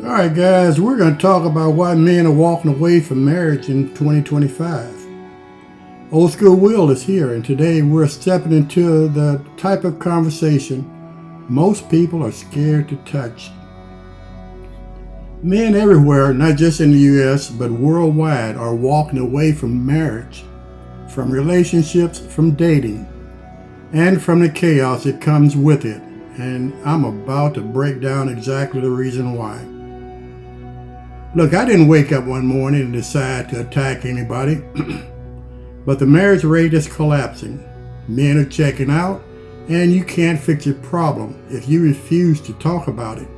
Alright guys, we're going to talk about why men are walking away from marriage in 2025. Old School Will is here, and today we're stepping into the type of conversation most people are scared to touch. Men everywhere, not just in the US, but worldwide, are walking away from marriage, from relationships, from dating, and from the chaos that comes with it. And I'm about to break down exactly the reason why. Look, I didn't wake up one morning and decide to attack anybody, but the marriage rate is collapsing. Men are checking out, and you can't fix your problem if you refuse to talk about it.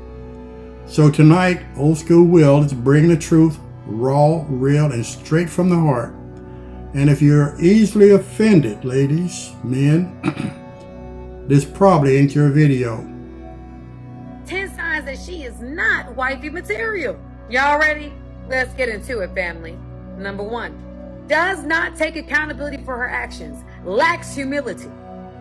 So tonight, Old School Will is bringing the truth, raw, real, and straight from the heart. And if you're easily offended, ladies, men, this probably ain't your video. 10 signs that she is not wifey material. Y'all ready? Let's get into it, family. Number 1, does not take accountability for her actions, lacks humility.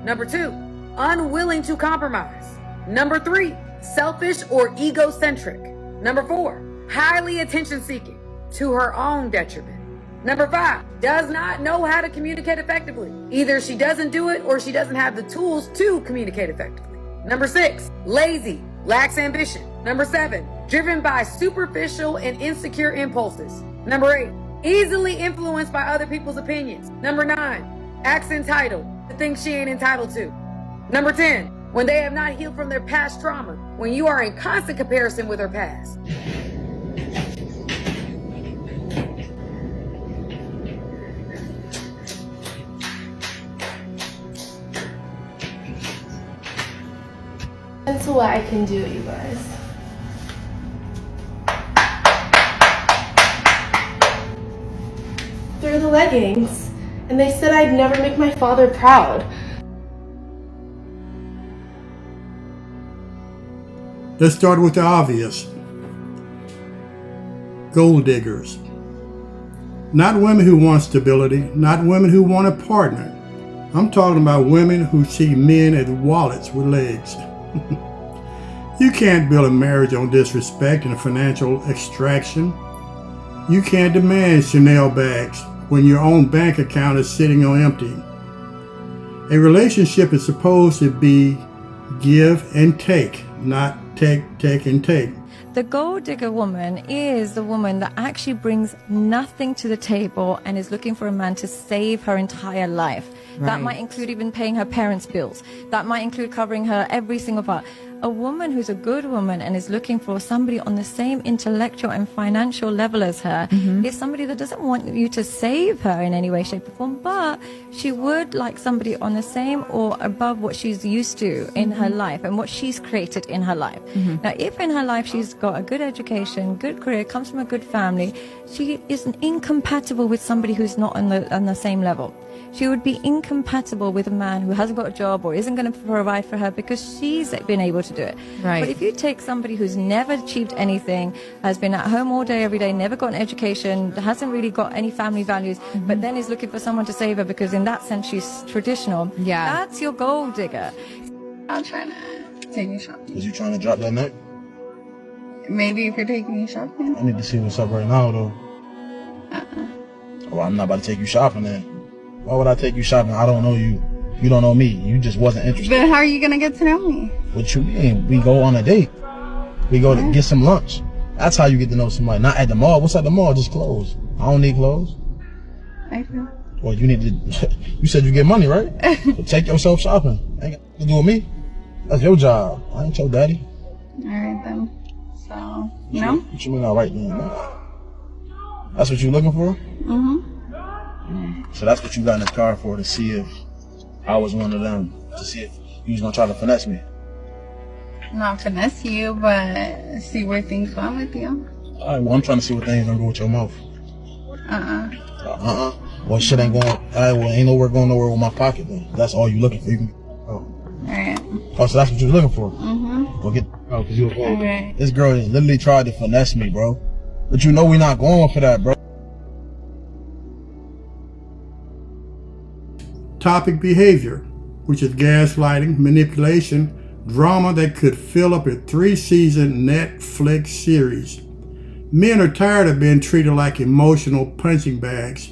Number 2, unwilling to compromise. Number 3, selfish or egocentric. Number 4, highly attention seeking to her own detriment. Number 5, does not know how to communicate effectively. Either she doesn't do it or she doesn't have the tools to communicate effectively. Number 6, lazy, lacks ambition. Number 7, driven by superficial and insecure impulses. Number 8, easily influenced by other people's opinions. Number 9, acts entitled to things she ain't entitled to. Number 10, when they have not healed from their past trauma, when you are in constant comparison with her past. That's what I can do, you guys. They're the leggings, and they said I'd never make my father proud. Let's start with the obvious. Gold diggers. Not women who want stability, not women who want a partner. I'm talking about women who see men as wallets with legs. You can't build a marriage on disrespect and financial extraction. You can't demand Chanel bags when your own bank account is sitting on empty. A relationship is supposed to be give and take, not take, and take. The gold digger woman is the woman that actually brings nothing to the table and is looking for a man to save her entire life. Right. That might include even paying her parents' bills. That might include covering her every single part. A woman who's a good woman and is looking for somebody on the same intellectual and financial level as her is somebody that doesn't want you to save her in any way, shape, or form, but she would like somebody on the same or above what she's used to in her life and what she's created in her life. Now, if in her life she's got a good education, good career, comes from a good family, she is incompatible with somebody who's not on the same level. She would be incompatible with a man who hasn't got a job or isn't going to provide for her because she's been able to do it. Right. But if you take somebody who's never achieved anything, has been at home all day, every day, never got an education, hasn't really got any family values, but then is looking for someone to save her because in that sense she's traditional, that's your gold digger. I'm trying to take you shopping. Was you trying to drop that neck? Maybe if you're taking me shopping. I need to see what's up right now, though. Well, I'm not about to take you shopping then. Why would I take you shopping? I don't know you. You don't know me. You just wasn't interested. But how are you going to get to know me? What you mean? We go on a date. We go to get some lunch. That's how you get to know somebody. Not at the mall. What's at the mall? Just clothes. I don't need clothes. I do. Well, you need to... You said you get money, right? So take yourself shopping. Ain't got nothing to do with me. That's your job. I ain't your daddy. All right, then. So, no? What you mean all right then? That's what you looking for? So that's what you got in the car for, to see if I was one of them, to see if you was gonna try to finesse me. Not finesse you, but see where things went with you. Alright, well I'm trying to see what things gonna go with your mouth. Well, shit ain't going. Alright, well ain't nowhere going nowhere with my pocket then. That's all you looking for. You can. Alright. Oh, so that's what you was looking for. Well, get out, cause you. Okay. This girl literally tried to finesse me, bro. But you know we not going for that, bro. Topic behavior, which is gaslighting, manipulation, Drama that could fill up a 3-season Netflix series. Men are tired of being treated like emotional punching bags.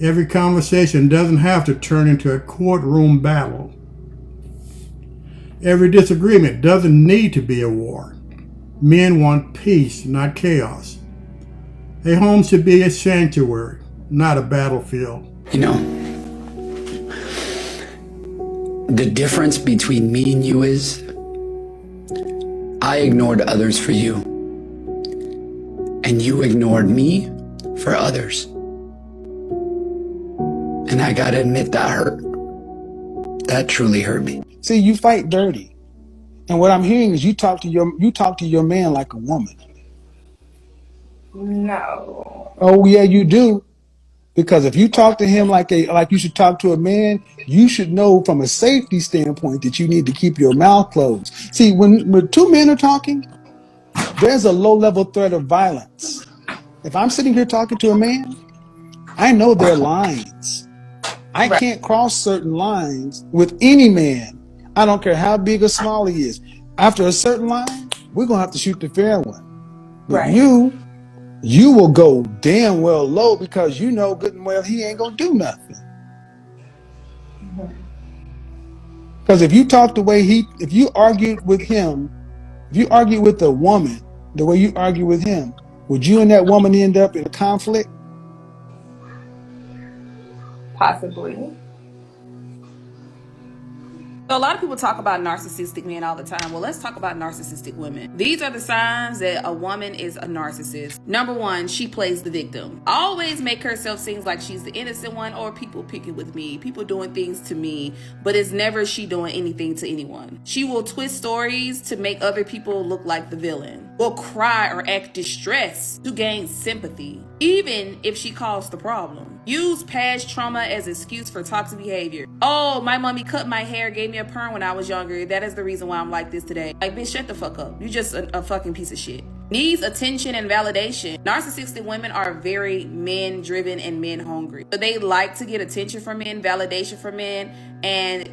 Every conversation doesn't have to turn into a courtroom battle. Every disagreement doesn't need to be a war. Men want peace, not chaos. A home should be a sanctuary, not a battlefield. You know, the difference between me and you is I ignored others for you, and you ignored me for others. And I gotta admit, that hurt. That truly hurt me. See, you fight dirty. And what I'm hearing is you talk to your man like a woman. No. Oh yeah, you do. Because if you talk to him like you should talk to a man, you should know from a safety standpoint that you need to keep your mouth closed. See, when two men are talking, there's a low-level threat of violence. If I'm sitting here talking to a man, I know there are lines. I can't cross certain lines with any man. I don't care how big or small he is. After a certain line, we're going to have to shoot the fair one. But you will go damn well low because you know good and well he ain't going to do nothing. Because if you talk the way if you argued with him, if you argue with a woman the way you argue with him, would you and that woman end up in a conflict? Possibly. So a lot of people talk about narcissistic men all the time. Well, let's talk about narcissistic women. These are the signs that a woman is a narcissist. Number one, she plays the victim. Always make herself seem like she's the innocent one, or people picking with me, people doing things to me, but it's never she doing anything to anyone. She will twist stories to make other people look like the villain. Will cry or act distressed to gain sympathy, even if she caused the problem. Use past trauma as excuse for toxic behavior. Oh, my mommy cut my hair, gave me a perm when I was younger. That is the reason why I'm like this today. Like, bitch, shut the fuck up. You just a fucking piece of shit. Needs attention and validation. Narcissistic women are very men driven and men hungry. So they like to get attention from men, validation from men, and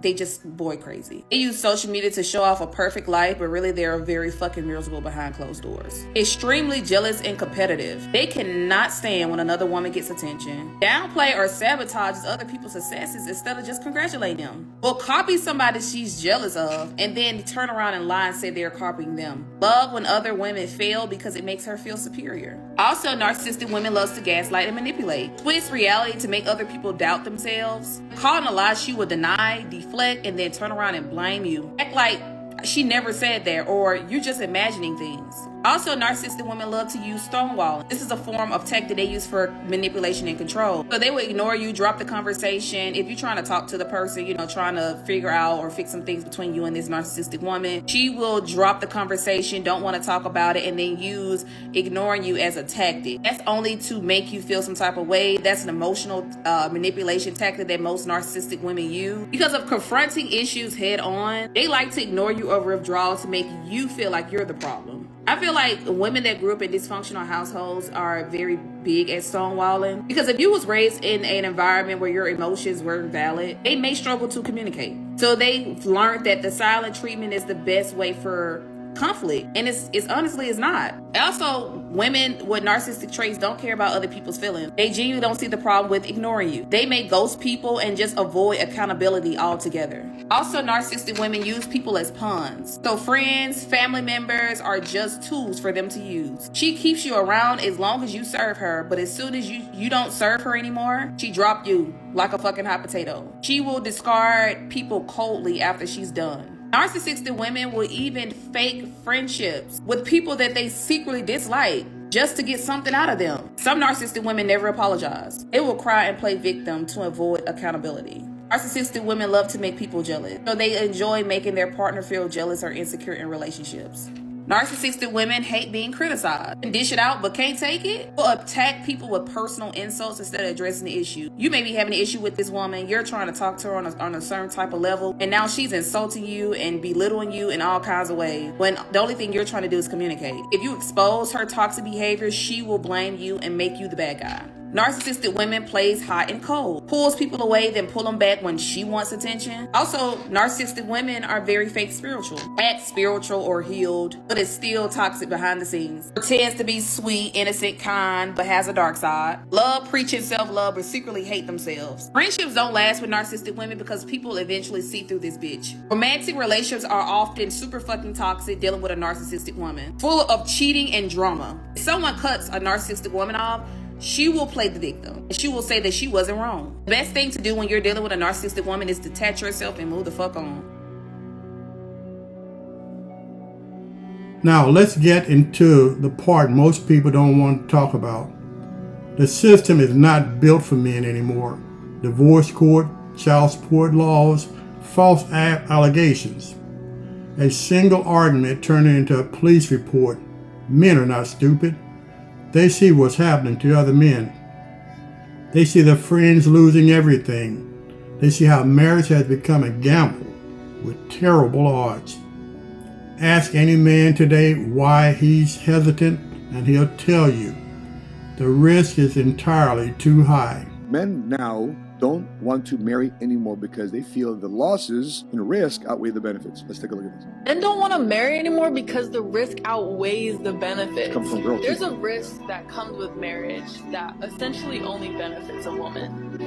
they just boy crazy. They use social media to show off a perfect life, but really they're very fucking miserable behind closed doors. Extremely jealous and competitive. They cannot stand when another woman gets attention. Downplay or sabotages other people's successes instead of just congratulating them. Will copy somebody she's jealous of and then turn around and lie and say they're copying them. Love when other women fail because it makes her feel superior. Also, narcissistic women loves to gaslight and manipulate. Twist reality to make other people doubt themselves. Calling a lie she will deny, deflect, and then turn around and blame you. Act like she never said that, or you're just imagining things. Also, narcissistic women love to use stonewalling. This is a form of tech that they use for manipulation and control. So they will ignore you, drop the conversation. If you're trying to talk to the person, trying to figure out or fix some things between you and this narcissistic woman, she will drop the conversation, don't want to talk about it, and then use ignoring you as a tactic. That's only to make you feel some type of way. That's an emotional manipulation tactic that most narcissistic women use. Because of confronting issues head on, they like to ignore you or withdraw to make you feel like you're the problem. I feel like women that grew up in dysfunctional households are very big at stonewalling, because if you was raised in an environment where your emotions weren't valid, they may struggle to communicate. So they've learned that the silent treatment is the best way for conflict, and it's honestly is not. Also, women with narcissistic traits don't care about other people's feelings. They genuinely don't see the problem with ignoring you. They may ghost people and just avoid accountability altogether. Also, narcissistic women use people as pawns. So friends, family members are just tools for them to use. She keeps you around as long as you serve her, but as soon as you don't serve her anymore, she drop you like a fucking hot potato. She will discard people coldly after she's done. Narcissistic women will even fake friendships with people that they secretly dislike just to get something out of them. Some narcissistic women never apologize. They will cry and play victim to avoid accountability. Narcissistic women love to make people jealous, so they enjoy making their partner feel jealous or insecure in relationships. Narcissistic women hate being criticized and dish it out but can't take it. Will attack people with personal insults instead of addressing the issue. You may be having an issue with this woman, you're trying to talk to her on a certain type of level, and now she's insulting you and belittling you in all kinds of ways, when the only thing you're trying to do is communicate. If you expose her toxic behavior, she will blame you and make you the bad guy. Narcissistic women plays hot and cold, pulls people away, then pull them back when she wants attention. Also, narcissistic women are very fake spiritual, act spiritual or healed, but is still toxic behind the scenes. Pretends to be sweet, innocent, kind, but has a dark side. Love, preaching self-love, but secretly hate themselves. Friendships don't last with narcissistic women because people eventually see through this bitch. Romantic relationships are often super fucking toxic dealing with a narcissistic woman, full of cheating and drama. If someone cuts a narcissistic woman off, she will play the victim, and she will say that she wasn't wrong. The best thing to do when you're dealing with a narcissistic woman is detach yourself and move the fuck on. Now, let's get into the part most people don't want to talk about. The system is not built for men anymore. Divorce court, child support laws, false allegations. A single argument turning into a police report. Men are not stupid. They see what's happening to other men. They see their friends losing everything. They see how marriage has become a gamble with terrible odds. Ask any man today why he's hesitant, and he'll tell you the risk is entirely too high. Men now don't want to marry anymore because they feel the losses and risk outweigh the benefits. Let's take a look at this. Men don't want to marry anymore because the risk outweighs the benefits. Comes from girls. There's a risk that comes with marriage that essentially only benefits a woman.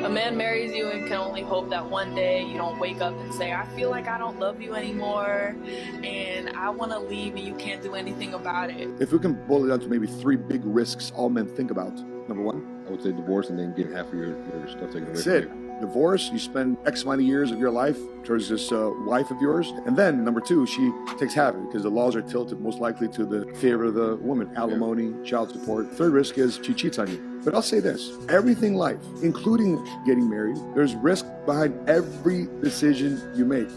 A man marries you and can only hope that one day you don't wake up and say, I feel like I don't love you anymore and I want to leave and you can't do anything about it. If we can boil it down to maybe 3 big risks all men think about. Number 1, I would say divorce and then get half of your stuff taken away that's from it. you. Divorce, you spend X amount of years of your life towards this wife of yours. And then, number 2, she takes half of it because the laws are tilted most likely to the favor of the woman. Alimony, child support. Third risk is she cheats on you. But I'll say this, everything in life, including getting married, there's risk behind every decision you make.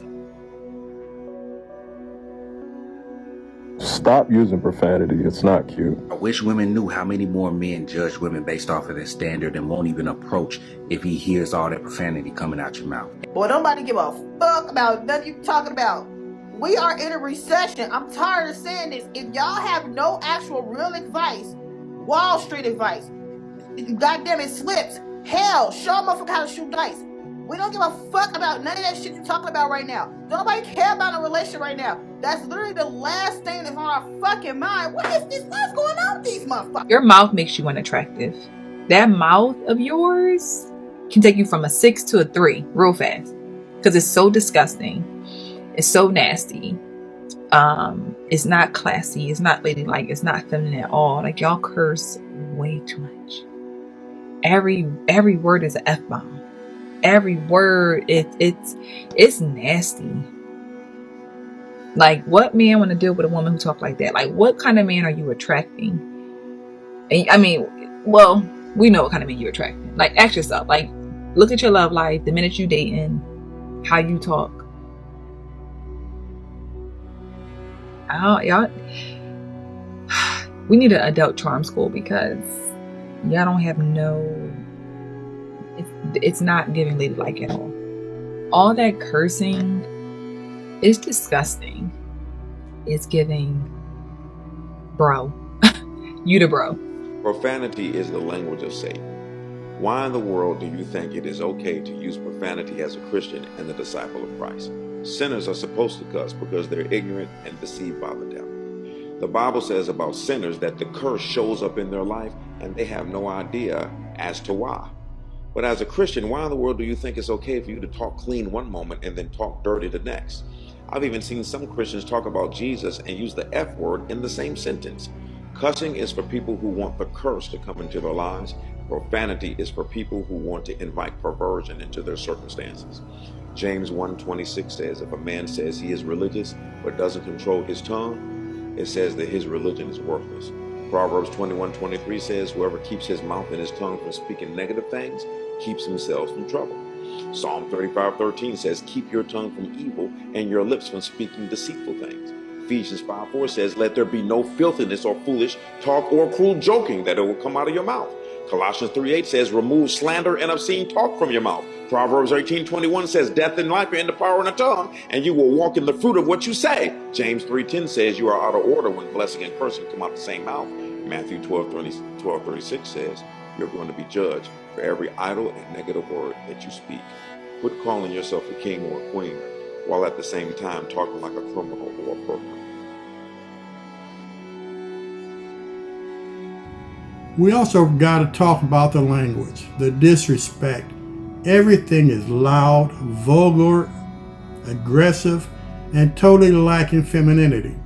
Stop using profanity. It's not cute. I wish women knew how many more men judge women based off of their standard and won't even approach if he hears all that profanity coming out your mouth. Boy, nobody give a fuck about nothing you talking about. We are in a recession. I'm tired of saying this. If y'all have no actual real advice, Wall Street advice, goddamn it, slips, hell, show a motherfucker how to shoot dice. We don't give a fuck about none of that shit you're talking about right now. Nobody care about a relationship right now. That's literally the last thing that's on our fucking mind. What is this? What's going on with these motherfuckers? Your mouth makes you unattractive. That mouth of yours can take you from a 6 to a 3 real fast. Because it's so disgusting. It's so nasty. It's not classy. It's not ladylike. It's not feminine at all. Like, y'all curse way too much. Every word is an F-bomb. Every word, it's nasty. Like, what man want to deal with a woman who talk like that? Like, what kind of man are you attracting? I mean, well, we know what kind of man you're attracting. Like, ask yourself. Like, look at your love life, the minute you dating, how you talk. Y'all, we need an adult charm school because y'all don't have no. It's not giving ladylike at all. All that cursing is disgusting. It's giving bro. You the bro. Profanity is the language of Satan. Why in the world do you think it is okay to use profanity as a Christian and the disciple of Christ? Sinners are supposed to cuss because they're ignorant and deceived by the devil. The Bible says about sinners that the curse shows up in their life and they have no idea as to why. But as a Christian, why in the world do you think it's okay for you to talk clean one moment and then talk dirty the next? I've even seen some Christians talk about Jesus and use the F word in the same sentence. Cussing is for people who want the curse to come into their lives. Profanity is for people who want to invite perversion into their circumstances. James 1:26 says, if a man says he is religious but doesn't control his tongue, it says that his religion is worthless. Proverbs 21:23 says, whoever keeps his mouth and his tongue from speaking negative things keeps himself from trouble. Psalm 35:13 says, keep your tongue from evil and your lips from speaking deceitful things. Ephesians 5:4 says, let there be no filthiness or foolish talk or cruel joking that it will come out of your mouth. Colossians 3:8 says, remove slander and obscene talk from your mouth. Proverbs 18:21 says, death and life are in the power of the tongue, and you will walk in the fruit of what you say. James 3:10 says, you are out of order when blessing and cursing come out the same mouth. Matthew 12:36 says, you're going to be judged for every idle and negative word that you speak. Quit calling yourself a king or a queen while at the same time talking like a criminal or a pervert. We also got to talk about the language, the disrespect. Everything is loud, vulgar, aggressive, and totally lacking femininity.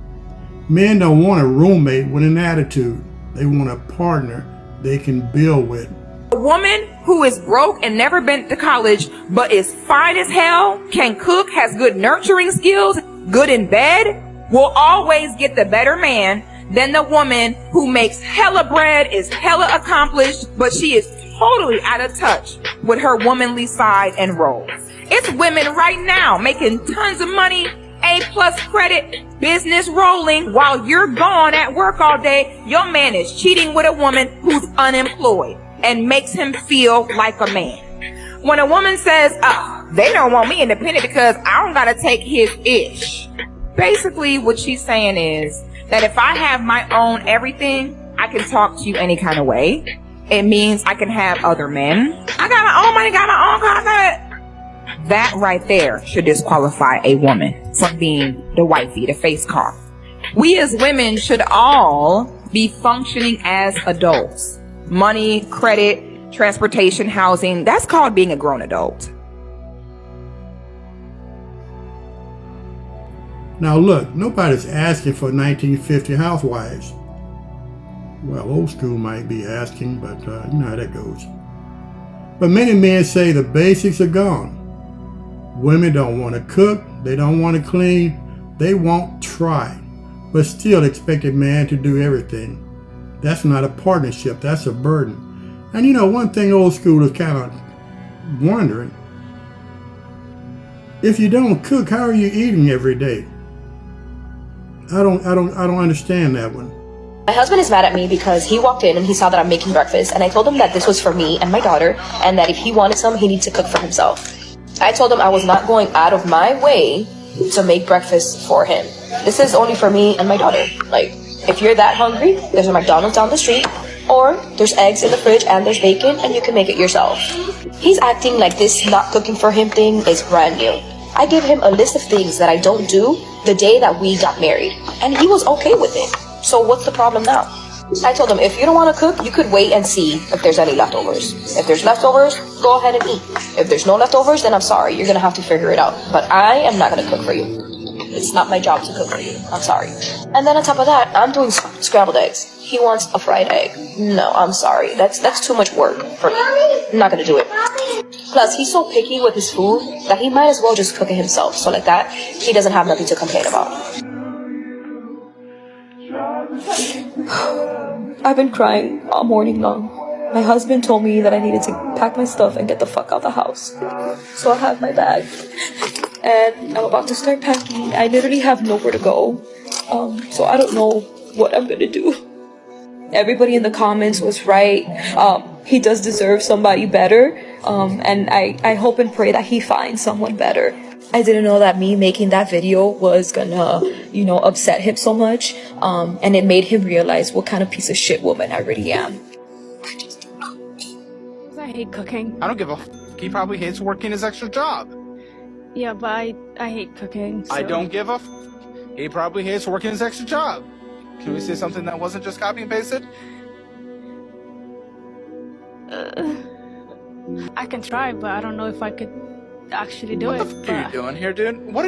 Men don't want a roommate with an attitude. They want a partner they can build with. A woman who is broke and never been to college but is fine as hell, can cook, has good nurturing skills, good in bed, will always get the better man than the woman who makes hella bread, is hella accomplished, but she is totally out of touch with her womanly side and role. It's women right now making tons of money, A+ credit, business rolling, while you're gone at work all day. Your man is cheating with a woman who's unemployed and makes him feel like a man. When a woman says, oh, they don't want me independent because I don't gotta take his ish. Basically what she's saying is that if I have my own everything, I can talk to you any kind of way. It means I can have other men. I got my own money, got my own car. That right there should disqualify a woman from being the wifey, the face card. We as women should all be functioning as adults. Money, credit, transportation, housing, that's called being a grown adult. Now look, nobody's asking for 1950 housewives. Well, old school might be asking, but you know how that goes. But many men say the basics are gone. Women don't want to cook, they don't want to clean, they won't try, but still expect a man to do everything. That's not a partnership, that's a burden. And you know, one thing old school is kind of wondering, if you don't cook, how are you eating every day? I don't understand that one. My husband is mad at me because he walked in and he saw that I'm making breakfast, and I told him that this was for me and my daughter, and that if he wanted some, he needs to cook for himself. I told him I was not going out of my way to make breakfast for him. This is only for me and my daughter. Like, if you're that hungry, there's a McDonald's down the street, or there's eggs in the fridge and there's bacon and you can make it yourself. He's acting like this not cooking for him thing is brand new. I gave him a list of things that I don't do the day that we got married, and he was okay with it. So what's the problem now? I told him, if you don't want to cook, you could wait and see if there's any leftovers. If there's leftovers, go ahead and eat. If there's no leftovers, then I'm sorry, you're gonna have to figure it out. But I am not gonna cook for you. It's not my job to cook for you. I'm sorry. And then on top of that, I'm doing scrambled eggs. He wants a fried egg. No, I'm sorry. That's too much work for me. I'm not gonna do it. Plus, he's so picky with his food that he might as well just cook it himself. So like that, he doesn't have nothing to complain about. I've been crying all morning long. My husband told me that I needed to pack my stuff and get the fuck out the house. So I have my bag and I'm about to start packing. I literally have nowhere to go. So I don't know what I'm gonna do. Everybody in the comments was right. He does deserve somebody better. And I hope and pray that he finds someone better. I didn't know that me making that video was gonna, upset him so much. And it made him realize what kind of piece of shit woman I really am. I hate cooking. I don't give a he probably hates working his extra job. Yeah, but I hate cooking. So. I don't give a he probably hates working his extra job. Can we say something that wasn't just copy and pasted? I can try, but I don't know if I could actually do it. What the fuck are you doing here, dude? What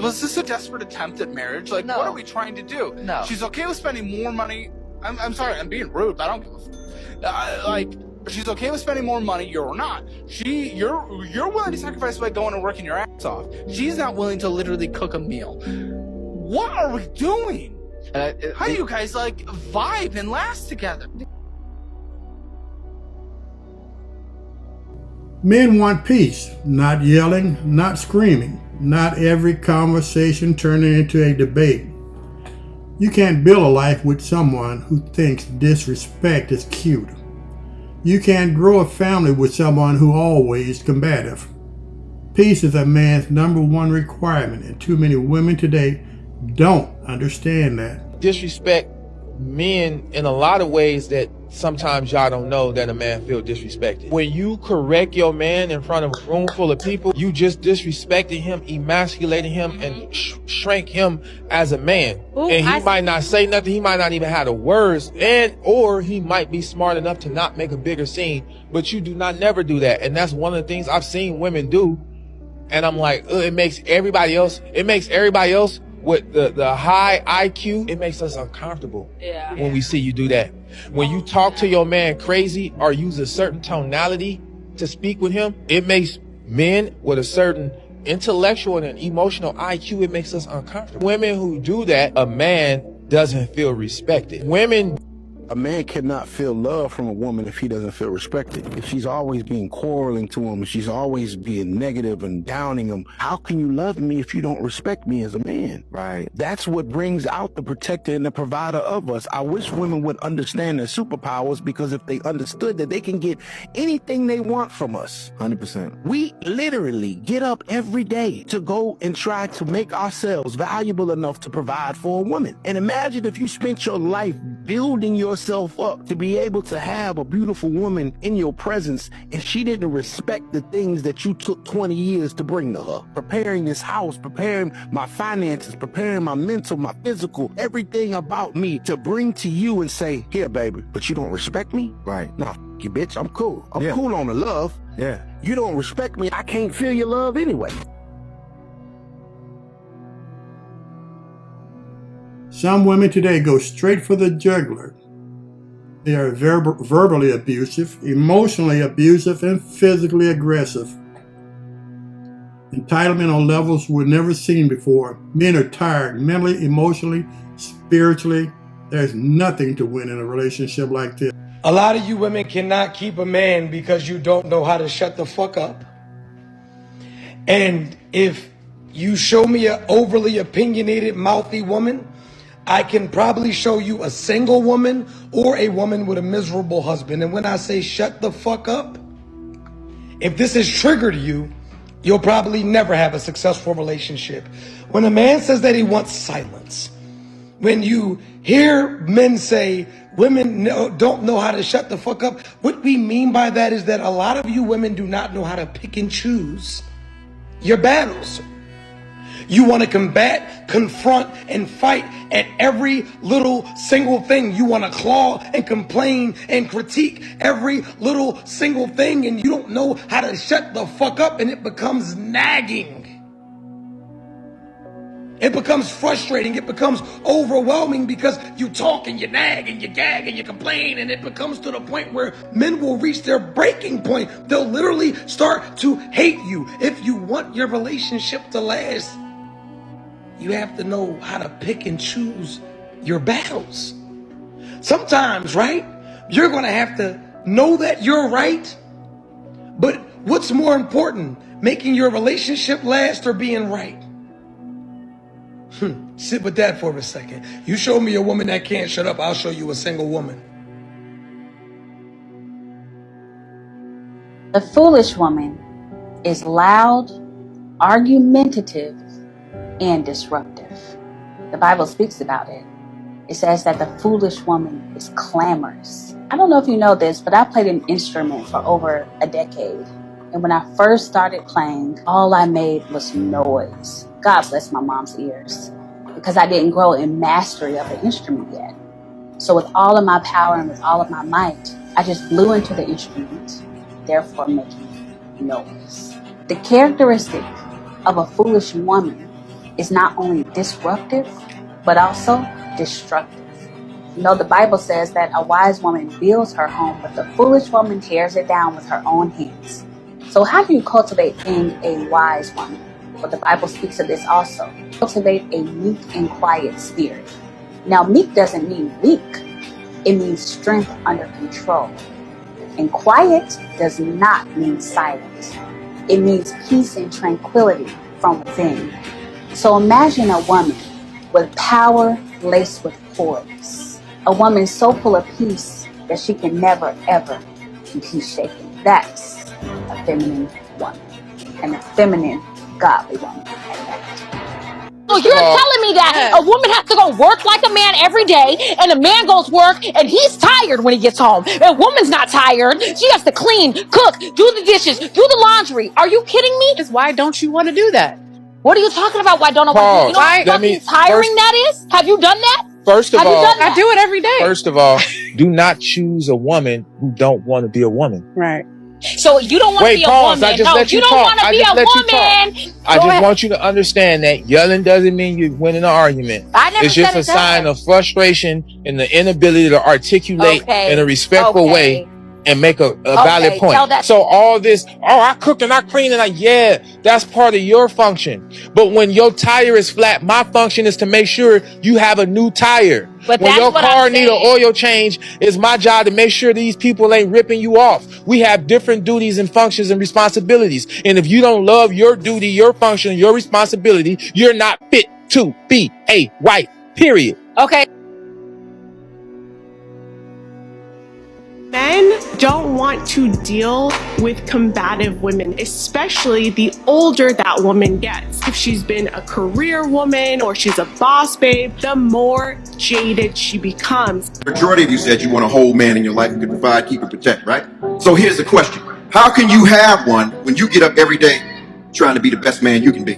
was this a desperate attempt at marriage? Like, no. What are we trying to do? No. She's okay with spending more money. I'm sorry, I'm being rude, but I don't give a she's okay with spending more money, you're not. You're willing to sacrifice by going and working your ass off. She's not willing to literally cook a meal. What are we doing? How do you guys vibe and last together? Men want peace, not yelling, not screaming, not every conversation turning into a debate. You can't build a life with someone who thinks disrespect is cute. You can't grow a family with someone who always combative. Peace is a man's #1 requirement, and too many women today don't understand that. Disrespect men in a lot of ways that sometimes y'all don't know that a man feel disrespected. When you correct your man in front of a room full of people, you just disrespected him, emasculating him, and shrank him as a man. Ooh, and he might not say nothing, he might not even have the words, or he might be smart enough to not make a bigger scene, but you do not never do that. And that's one of the things I've seen women do. And I'm like, it makes everybody else with the high IQ, it makes us uncomfortable when we see you do that. When you talk to your man crazy or use a certain tonality to speak with him, it makes men with a certain intellectual and an emotional IQ, it makes us uncomfortable. Women who do that, a man doesn't feel respected. A man cannot feel love from a woman if he doesn't feel respected. If she's always being quarreling to him, if she's always being negative and downing him, how can you love me if you don't respect me as a man? Right. That's what brings out the protector and the provider of us. I wish women would understand their superpowers, because if they understood that they can get anything they want from us. 100%. We literally get up every day to go and try to make ourselves valuable enough to provide for a woman. And imagine if you spent your life building yourself up to be able to have a beautiful woman in your presence, and she didn't respect the things that you took 20 years to bring to her. Preparing this house, preparing my finances, preparing my mental, my physical, everything about me to bring to you and say, here, baby, but you don't respect me? Right. No, you bitch, I'm cool. I'm cool on the love. Yeah. You don't respect me, I can't feel your love anyway. Some women today go straight for the jugular. They are verbally abusive, emotionally abusive, and physically aggressive. Entitlement on levels we've never seen before. Men are tired mentally, emotionally, spiritually. There's nothing to win in a relationship like this. A lot of you women cannot keep a man because you don't know how to shut the fuck up. And if you show me an overly opinionated, mouthy woman, I can probably show you a single woman or a woman with a miserable husband. And when I say shut the fuck up, if this has triggered you, you'll probably never have a successful relationship. When a man says that he wants silence, when you hear men say women don't know how to shut the fuck up, what we mean by that is that a lot of you women do not know how to pick and choose your battles. You want to combat, confront, and fight at every little single thing. You want to claw and complain and critique every little single thing, and you don't know how to shut the fuck up, and it becomes nagging. It becomes frustrating. It becomes overwhelming because you talk and you nag and you gag and you complain, and it becomes to the point where men will reach their breaking point. They'll literally start to hate you. If you want your relationship to last, you have to know how to pick and choose your battles. Sometimes, right, you're going to have to know that you're right. But what's more important, making your relationship last or being right? Sit with that for a second. You show me a woman that can't shut up, I'll show you a single woman. The foolish woman is loud, argumentative, and disruptive. The Bible speaks about it. It says that the foolish woman is clamorous. I don't know if you know this, but I played an instrument for over a decade. And when I first started playing, all I made was noise. God bless my mom's ears, because I didn't grow in mastery of the instrument yet. So with all of my power and with all of my might, I just blew into the instrument, therefore making noise. The characteristic of a foolish woman is not only disruptive, but also destructive. You know, the Bible says that a wise woman builds her home, but the foolish woman tears it down with her own hands. So how do you cultivate being a wise woman? Well, the Bible speaks of this also. Cultivate a meek and quiet spirit. Now, meek doesn't mean weak. It means strength under control. And quiet does not mean silent. It means peace and tranquility from within. So imagine a woman with power laced with poise. A woman so full of peace that she can never, ever be peace shaken. That's a feminine woman. And a feminine, godly woman at that. So you're telling me that a woman has to go work like a man every day, and a man goes work and he's tired when he gets home. A woman's not tired. She has to clean, cook, do the dishes, do the laundry. Are you kidding me? Why don't you want to do that? What are you talking about? Why don't I want to do it? You know how fucking tiring that is? Have you done that? First of Have you all, done that? I do it every day. First of all, do not choose a woman who don't want to be a woman. Right. So you don't want to be a woman. I just No, let you you don't talk. want to I be just a let you woman. talk. I just want you to understand that yelling doesn't mean you're winning an argument. I never It's just said a it sign does. of frustration and the inability to articulate in a respectful way and make a valid tell point. that- So all this, I cook and I clean and yeah, that's part of your function. But when your tire is flat, my function is to make sure you have a new tire. But When that's your what car I'm need an oil change, it's my job to make sure these people ain't ripping you off. We have different duties and functions and responsibilities. And if you don't love your duty, your function, your responsibility, you're not fit to be a wife, period. Okay. Men don't want to deal with combative women, especially the older that woman gets. If she's been a career woman or she's a boss babe, the more jaded she becomes. Majority of you said you want a whole man in your life who can provide, keep, and protect, right? So here's the question. How can you have one when you get up every day trying to be the best man you can be?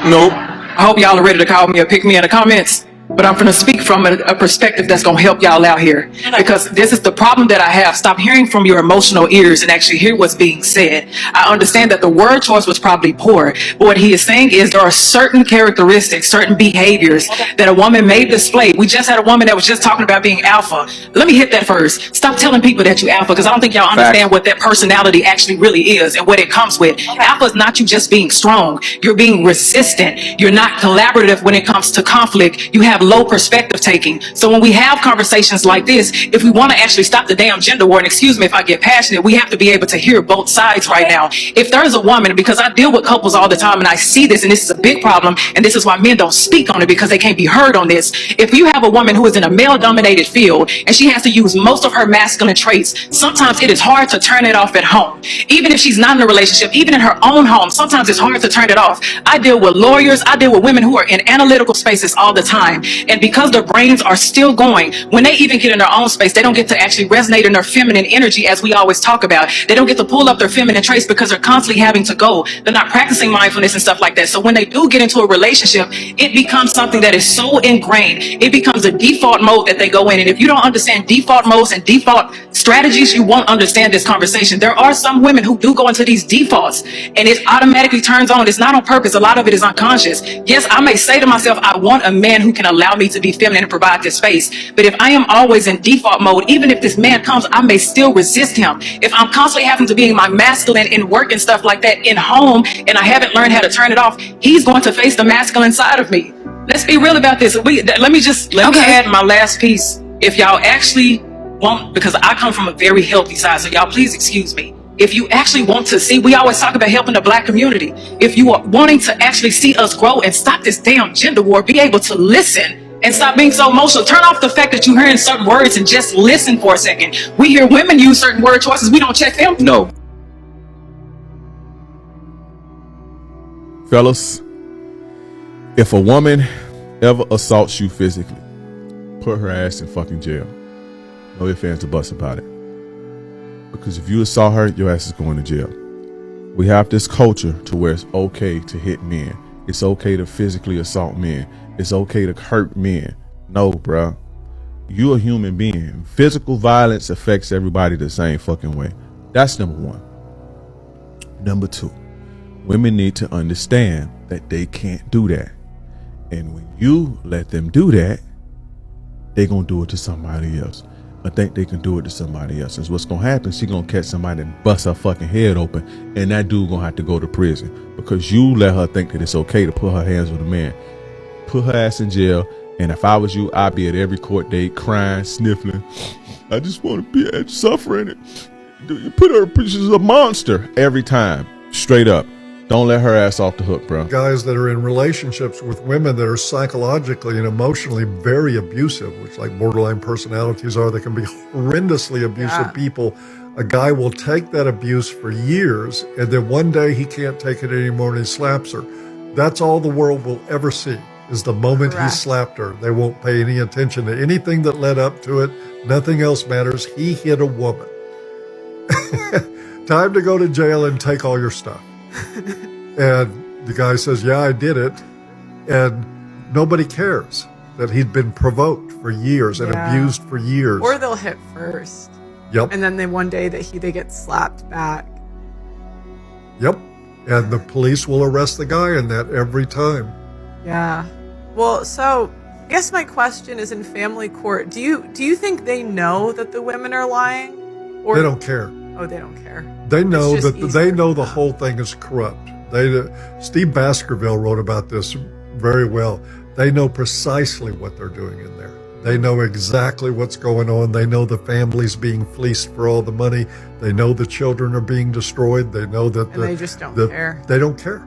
Nope. I hope y'all are ready to call me or pick me in the comments. But I'm going to speak from a perspective that's going to help y'all out here. Because this is the problem that I have. Stop hearing from your emotional ears and actually hear what's being said. I understand that the word choice was probably poor. But what he is saying is there are certain characteristics, certain behaviors that a woman may display. We just had a woman that was just talking about being alpha. Let me hit that first. Stop telling people that you alpha, because I don't think y'all understand what that personality actually really is and what it comes with. Alpha is not you just being strong. You're being resistant. You're not collaborative when it comes to conflict. You have low perspective taking. So when we have conversations like this, if we want to actually stop the damn gender war, and excuse me if I get passionate, we have to be able to hear both sides right now. If there's a woman, because I deal with couples all the time and I see this, and this is a big problem, and this is why men don't speak on it, because they can't be heard on this. If you have a woman who is in a male-dominated field and she has to use most of her masculine traits, sometimes it is hard to turn it off at home. Even if she's not in a relationship, even in her own home, sometimes it's hard to turn it off. I deal with lawyers, I deal with women who are in analytical spaces all the time. And because their brains are still going, when they even get in their own space, they don't get to actually resonate in their feminine energy, as we always talk about. They don't get to pull up their feminine traits because they're constantly having to go. They're not practicing mindfulness and stuff like that. So when they do get into a relationship, it becomes something that is so ingrained. It becomes a default mode that they go in. And if you don't understand default modes and default strategies, you won't understand this conversation. There are some women who do go into these defaults and it automatically turns on. It's not on purpose. A lot of it is unconscious. Yes, I may say to myself, I want a man who can allow me to be feminine and provide this space. But if I am always in default mode, even if this man comes, I may still resist him. If I'm constantly having to be my masculine in work and stuff like that in home, and I haven't learned how to turn it off, he's going to face the masculine side of me. Let's be real about this. Let me add my last piece. If y'all actually want, because I come from a very healthy side, so y'all please excuse me. If you actually want to see, we always talk about helping the Black community. If you are wanting to actually see us grow and stop this damn gender war, be able to listen and stop being so emotional. Turn off the fact that you're hearing certain words and just listen for a second. We hear women use certain word choices. We don't check them. No. Fellas, if a woman ever assaults you physically, put her ass in fucking jail. No ifs, ands, or buts about it. Because if you assault her, your ass is going to jail. We have this culture to where it's okay to hit men. It's okay to physically assault men. It's okay to hurt men. No, bruh. You're a human being. Physical violence affects everybody the same fucking way. That's number one. Number two, women need to understand that they can't do that. And when you let them do that, they're going to do it to somebody else. I think they can do it to somebody else. And what's going to happen, she going to catch somebody and bust her fucking head open. And that dude going to have to go to prison. Because you let her think that it's okay to put her hands with a man. Put her ass in jail. And if I was you, I'd be at every court date crying, sniffling. I just want to be suffering. You put her, she's a monster every time. Straight up. Don't let her ass off the hook, bro. Guys that are in relationships with women that are psychologically and emotionally very abusive, which like borderline personalities are, they can be horrendously abusive people. A guy will take that abuse for years, and then one day he can't take it anymore and he slaps her. That's all the world will ever see, is the moment he slapped her. They won't pay any attention to anything that led up to it. Nothing else matters. He hit a woman. Time to go to jail and take all your stuff. And the guy says, yeah, I did it. And nobody cares that he'd been provoked for years and abused for years. Or they'll hit first. Yep. And then one day they get slapped back. Yep. And the police will arrest the guy in that every time. Yeah. Well, so I guess my question is, in family court, do you think they know that the women are lying? Or they don't care. Oh, they don't care. They know the whole thing is corrupt. Steve Baskerville wrote about this very well. They know precisely what they're doing in there. They know exactly what's going on. They know the family's being fleeced for all the money. They know the children are being destroyed. They know that they just don't care. They don't care.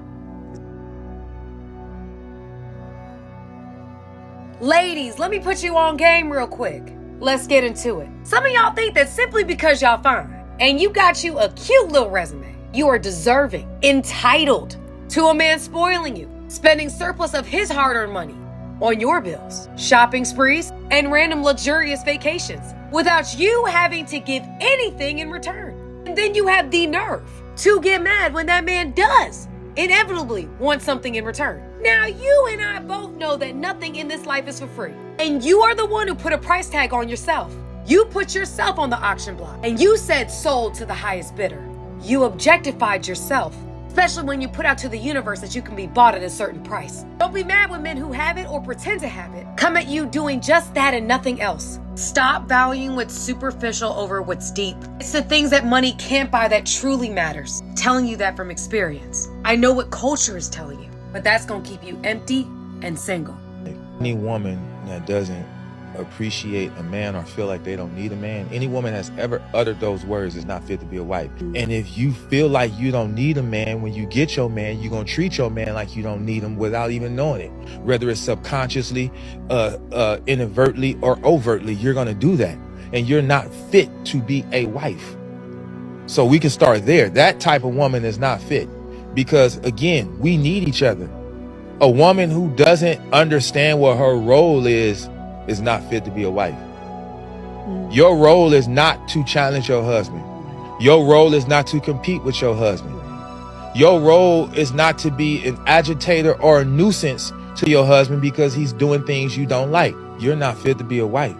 Ladies, let me put you on game real quick. Let's get into it. Some of y'all think that simply because y'all fine and you got you a cute little resume, you are deserving, entitled to a man spoiling you, spending surplus of his hard-earned money on your bills, shopping sprees, and random luxurious vacations without you having to give anything in return. And then you have the nerve to get mad when that man does inevitably want something in return. Now, you and I both know that nothing in this life is for free. And you are the one who put a price tag on yourself. You put yourself on the auction block and you said sold to the highest bidder. You objectified yourself, especially when you put out to the universe that you can be bought at a certain price. Don't be mad when men who have it or pretend to have it come at you doing just that and nothing else. Stop valuing what's superficial over what's deep. It's the things that money can't buy that truly matters. I'm telling you that from experience. I know what culture is telling you, but that's gonna keep you empty and single. Any woman that doesn't appreciate a man or feel like they don't need a man, any woman that's ever uttered those words is not fit to be a wife. And if you feel like you don't need a man, when you get your man, you're gonna treat your man like you don't need him without even knowing it. Whether it's subconsciously, inadvertently, or overtly, you're gonna do that. And you're not fit to be a wife. So we can start there. That type of woman is not fit. Because again, we need each other. A woman who doesn't understand what her role is not fit to be a wife. Your role is not to challenge your husband. Your role is not to compete with your husband. Your role is not to be an agitator or a nuisance to your husband because he's doing things you don't like. You're not fit to be a wife.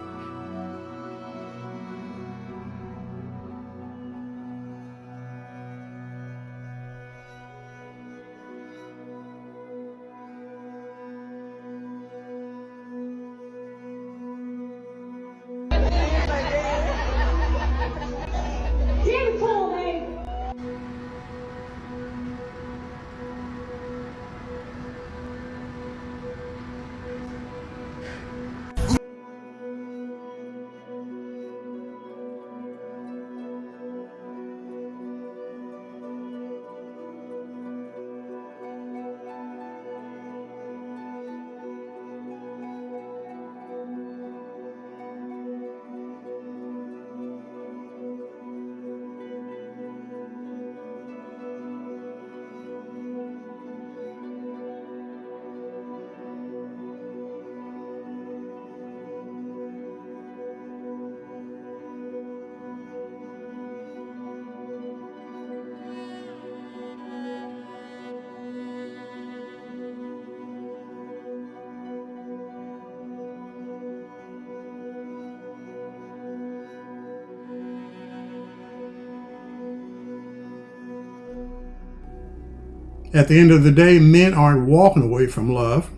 At the end of the day, men aren't walking away from love.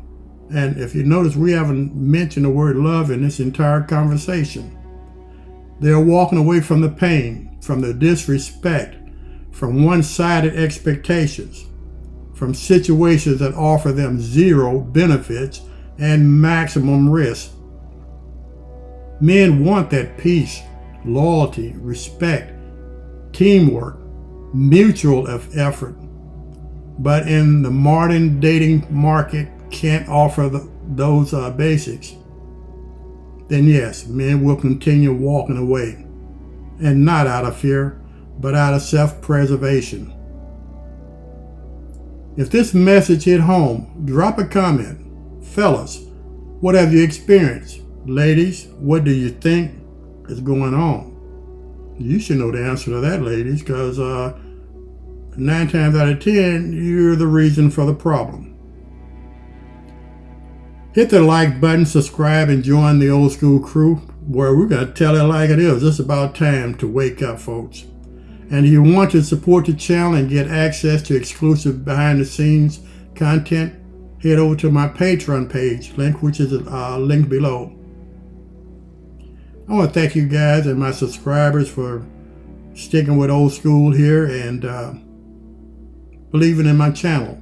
And if you notice, we haven't mentioned the word love in this entire conversation. They're walking away from the pain, from the disrespect, from one-sided expectations, from situations that offer them zero benefits and maximum risk. Men want that peace, loyalty, respect, teamwork, mutual effort. But in the modern dating market, can't offer those basics. Then yes, men will continue walking away. And not out of fear, but out of self-preservation. If this message hit home, drop a comment. Fellas, what have you experienced? Ladies, what do you think is going on? You should know the answer to that, ladies, because 9 times out of 10, you're the reason for the problem. Hit the like button, subscribe, and join the old school crew, where we're going to tell it like it is. It's about time to wake up, folks. And if you want to support the channel and get access to exclusive behind-the-scenes content, head over to my Patreon page, which is linked below. I want to thank you guys and my subscribers for sticking with old school here and believing in my channel.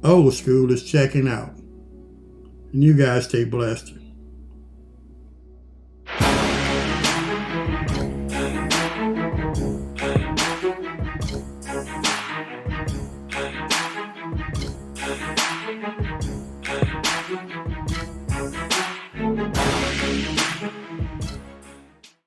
Old school is checking out. And you guys stay blessed.